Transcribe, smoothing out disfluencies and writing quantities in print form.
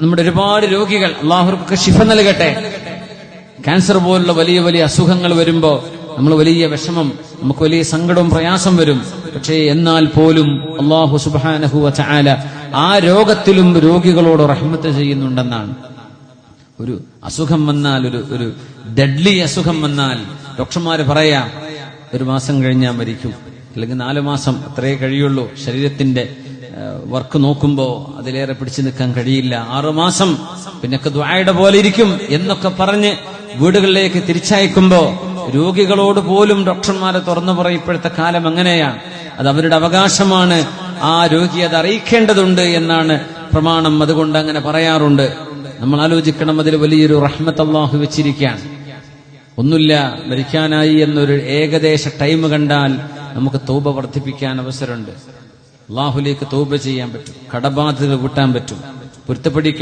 നമ്മുടെ ഒരുപാട് രോഗികൾ അള്ളാഹുർക്ക് ശിഫ നൽകട്ടെ. ക്യാൻസർ പോലുള്ള വലിയ വലിയ അസുഖങ്ങൾ വരുമ്പോ നമ്മൾ വലിയ വിഷമം, നമുക്ക് വലിയ സങ്കടവും പ്രയാസം വരും. പക്ഷേ എന്നാൽ പോലും അള്ളാഹു സുബ്ഹാനഹു വ തആല ആ രോഗത്തിലും രോഗികളോട് റഹ്മത്ത് ചെയ്യുന്നുണ്ടെന്നാണ്. ഒരു അസുഖം വന്നാൽ, ഒരു ഡെഡ്ലി അസുഖം വന്നാൽ ഡോക്ടർമാര് പറയാം 1 മാസം കഴിഞ്ഞാൽ മരിക്കും, അല്ലെങ്കിൽ 4 മാസം അത്രേ കഴിയുള്ളൂ. ശരീരത്തിന്റെ വർക്ക് നോക്കുമ്പോ അതിലേറെ പിടിച്ചു നിൽക്കാൻ കഴിയില്ല. 6 മാസം പിന്നൊക്കെ ദുആയുടെ പോലെ ഇരിക്കും എന്നൊക്കെ പറഞ്ഞ് വീടുകളിലേക്ക് തിരിച്ചയക്കുമ്പോ രോഗികളോട് പോലും ഡോക്ടർമാരെ തുറന്നു പറയും. ഇപ്പോഴത്തെ കാലം അങ്ങനെയാണ്, അത് അവരുടെ അവകാശമാണ്, ആ രോഗി അത് അറിയിക്കേണ്ടതുണ്ട് എന്നാണ് പ്രമാണം. അതുകൊണ്ട് അങ്ങനെ പറയാറുണ്ട്. നമ്മൾ ആലോചിക്കണം, അതിൽ വലിയൊരു റഹ്മത്ത് അല്ലാഹു വെച്ചിരിക്കുകയാണ്. ഒന്നുമില്ല, മരിക്കാനായി എന്നൊരു ഏകദേശ ടൈം കണ്ടാൽ നമുക്ക് തൗബ വർദ്ധിപ്പിക്കാൻ അവസരമുണ്ട്. അല്ലാഹുവിലേക്ക് തൗബ ചെയ്യാൻ പറ്റും, കടബാധ്യത വീട്ടാൻ പറ്റും, പൊരുത്തപ്പെടിക്കാൻ